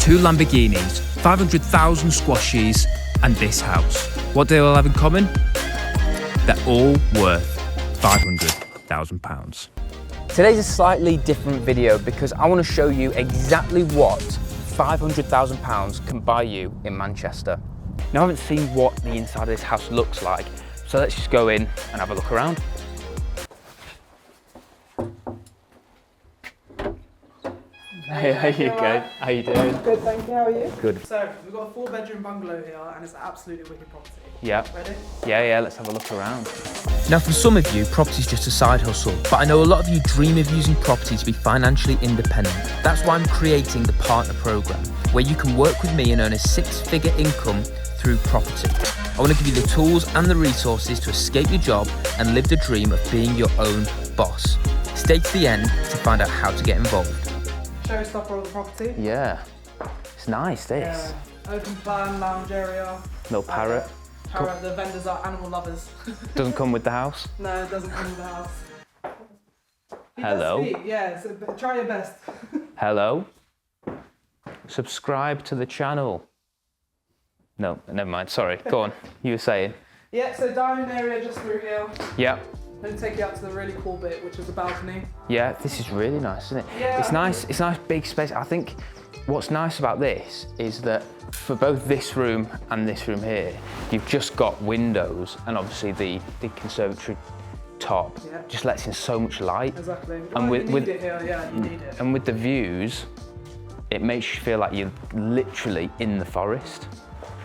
2 Lamborghinis, 500,000 squashies, and this house. What do they all have in common? They're all worth £500,000. Today's a slightly different video because I want to show you exactly what £500,000 can buy you in Manchester. Now, I haven't seen what the inside of this house looks like, so let's just go in and have a look around. Hey, how you going? How you doing? Good, thank you. How are you? Good. So, we've got a 4-bedroom bungalow here, and it's an absolutely wicked property. Yeah. Ready? Yeah, let's have a look around. Now, for some of you, property's just a side hustle, but I know a lot of you dream of using property to be financially independent. That's why I'm creating the Partner Programme, where you can work with me and earn a 6-figure income through property. I want to give you the tools and the resources to escape your job and live the dream of being your own boss. Stay to the end to find out how to get involved. Showstopper of the property. Yeah. It's nice, this. Yeah. Open plan, lounge area. Little parrot. Parrot, the vendors are animal lovers. Doesn't come with the house. No, it doesn't come with the house. He Hello. does speak, yeah, so try your best. Hello. Subscribe to the channel. No, never mind. Sorry. Go on. You were saying. Yeah, so dining area just through here. Yeah. Then take you out to the really cool bit, which is the balcony. Yeah, this is really nice, isn't it? Yeah. It's nice, big space. I think what's nice about this is that for both this room and this room here, you've just got windows and obviously the conservatory top just lets in so much light. Exactly. And you need it here, yeah, you need it. And with the views, it makes you feel like you're literally in the forest.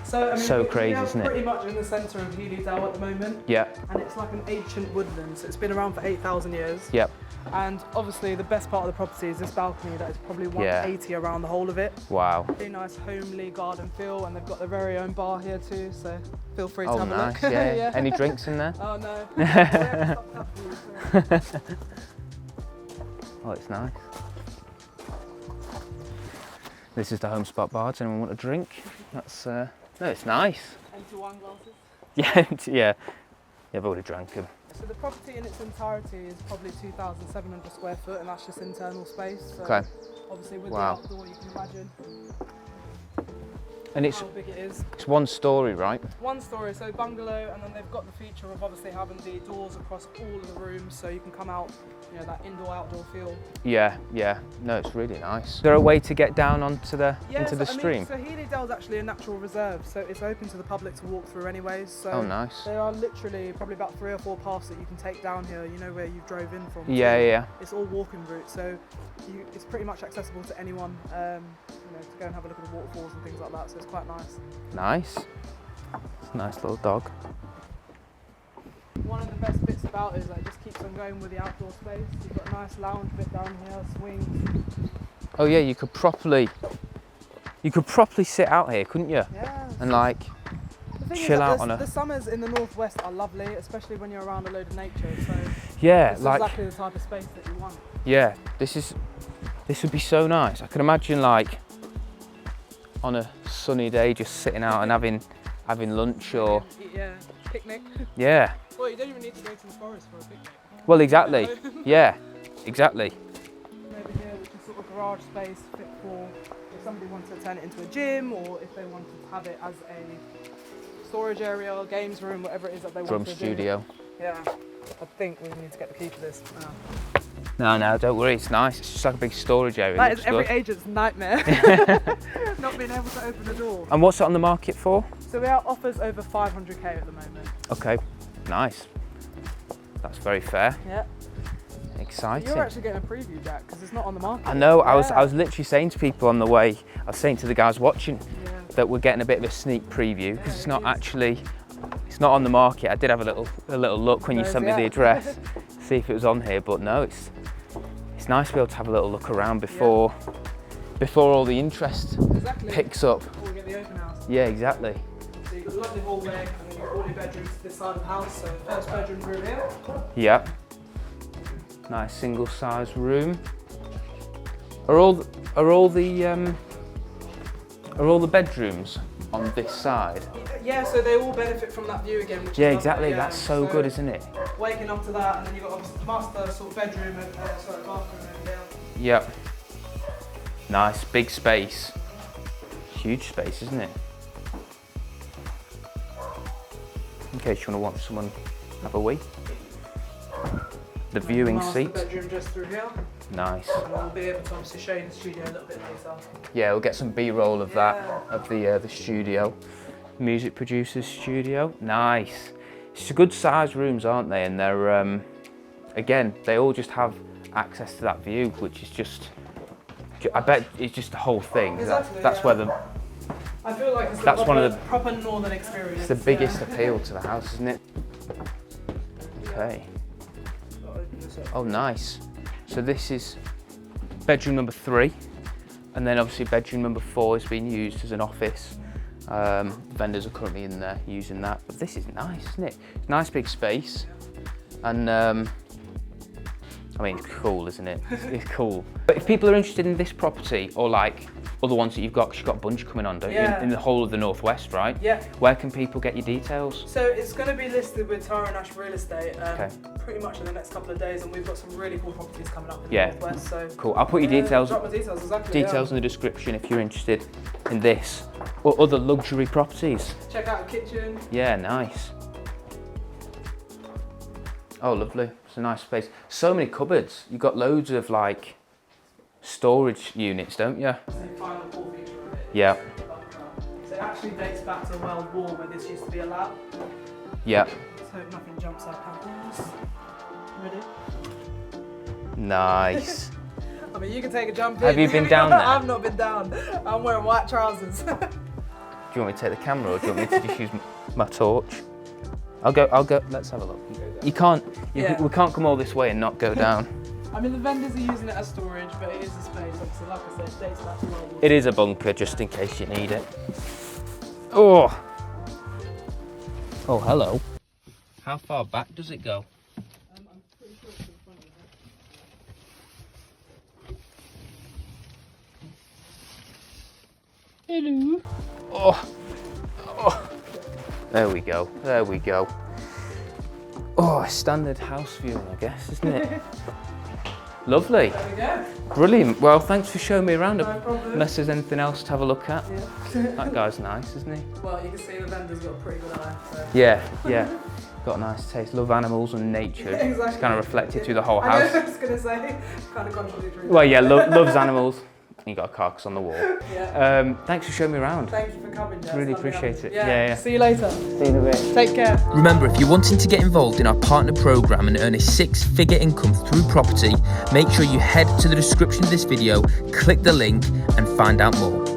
So, I mean, so crazy, isn't it? Pretty much in the centre of Healey Dell at the moment. Yeah. And it's like an ancient woodland, so it's been around for 8,000 years. Yep. And obviously the best part of the property is this balcony that is probably 180 around the whole of it. Wow. Really nice homely garden feel, and they've got their very own bar here too, so feel free to have a look. Yeah. Yeah. Any drinks in there? Oh no. Oh, it's nice. This is the home spot bar. Does anyone want a drink? That's no, it's nice. Empty wine glasses. Yeah. I've already drank them. So the property in its entirety is probably 2,700 square foot, and that's just internal space. So Okay. obviously with the outdoor, you can imagine And how big it is. it's 1 story, right? 1 story, so bungalow, and then they've got the feature of obviously having the doors across all of the rooms, so you can come out, you know, that indoor-outdoor feel. Yeah. No, it's really nice. Is there a way to get down onto into the stream? So Healey Dell is actually a natural reserve, so it's open to the public to walk through anyways. So Oh, nice. there are literally probably about 3 or 4 paths that you can take down here, you know, where you drove in from. Yeah. It's all walking route, so it's pretty much accessible to anyone, you know, to go and have a look at the waterfalls and things like that, so it's quite nice. Nice. It's a nice little dog. One of the best bits about it is that it just keeps on going with the outdoor space. You've got a nice lounge bit down here, swings. Oh yeah, you could properly sit out here, couldn't you? Yeah. And like The thing chill is out that on a. the summers in the northwest are lovely, especially when you're around a load of nature. So Yeah, this is like exactly the type of space that you want. yeah, this would be so nice. I can imagine like on a sunny day just sitting out and having lunch or Yeah, picnic. yeah. Well, you don't even need to go to the forest for a picnic. Well, exactly. Yeah, exactly. Over here, which is sort of garage space fit for if somebody wants to turn it into a gym, or if they want to have it as a storage area, games room, whatever it is that they Drum want to studio. do. Yeah, I think we need to get the key for this. No, don't worry. It's nice. It's just like a big storage area. That Looks is every good. agent's nightmare. Not being able to open the door. And what's it on the market for? So we have offers over 500k at the moment. Okay, nice. That's very fair. Yeah. Exciting. You're actually getting a preview, Jack, because it's not on the market. I know. Yeah. I was literally saying to people on the way. I was saying to the guys watching that we're getting a bit of a snick preview because it's not actually. It's not on the market. I did have a little look when you sent me the address, see if it was on here, but no, it's nice to be able to have a little look around before all the interest picks up. Before we get the open house. Yeah, exactly. So you've got a lovely hallway, and then you've got all your bedrooms to this side of the house. So first bedroom room here. Yeah. Nice single size room. Are all the bedrooms on this side? Yeah, so they all benefit from that view again. Which Yeah, is exactly. lovely, That's so good, isn't it? Waking up to that, and then you've got obviously the master sort of bedroom and bathroom over here. Yep. Nice, big space. Huge space, isn't it? In case you want to watch someone have a wee. The viewing Master seat. bedroom just through here. Nice. And we'll be able to obviously show you the studio a little bit later. Yeah, we'll get some B-roll of that, Yeah. of the studio. Music producer's studio. Nice. It's good sized rooms, aren't they? And they're, again, they all just have access to that view, which is just, I bet it's just the whole thing. Exactly, That's yeah. where I feel like it's the That's proper, one of the- proper northern experience. it's the biggest appeal to the house, isn't it? Okay. Oh, nice. So this is bedroom number 3, and then obviously bedroom number 4 is being used as an office. Vendors are currently in there using that, but this is nice, isn't it? It's a nice big space, and I mean, it's cool, isn't it? It's cool. But if people are interested in this property, or like other ones that you've got, 'cause you've got a bunch coming on, don't you? In the whole of the Northwest, right? Yeah. Where can people get your details? So it's going to be listed with Tyron Real Estate Okay. pretty much in the next couple of days, and we've got some really cool properties coming up in Yeah. the Northwest. So Cool. I'll put your details. Drop my details, exactly. Details in the description if you're interested in this or other luxury properties. Check out the kitchen. Yeah, nice. Oh, lovely. It's a nice space. So many cupboards. You've got loads of like storage units, don't you? The final core feature of it. Yeah. So it actually dates back to World War where this used to be a lab. Yeah. So nothing jumps out at us. Ready? Nice. I mean, you can take a jump in. Have you been down there? I've not been down. I'm wearing white trousers. Do you want me to take the camera or do you want me to just use my torch? I'll go, let's have a look. You can't, Yeah. we can't come all this way and not go down. I mean, the vendors are using it as storage, but it is a space. Obviously, like I said, it dates back to World War. It is a bunker just in case you need it. Oh. Oh, hello. How far back does it go? I'm pretty sure it's in front of it. Hello. Oh. Oh. There we go. There we go. Oh, standard house view, I guess, isn't it? Lovely. There we go. Brilliant. Well, thanks for showing me around. No problem. Unless there's anything else to have a look at. Yeah. That guy's nice, isn't he? Well, you can see the vendor's got a pretty good eye. So. Yeah, yeah. Got a nice taste. Love animals and nature. Exactly. It's kind of reflected through the whole I house. know, I was going to say, kind of contradictory. Well, yeah, loves animals. You got a carcass on the wall. Yeah. Thanks for showing me around. Thank you for coming, Jess. Really Lovely appreciate having it. you. Yeah. See you later. See you in a bit. Take care. Remember, if you're wanting to get involved in our partner program and earn a 6-figure income through property, make sure you head to the description of this video, click the link and find out more.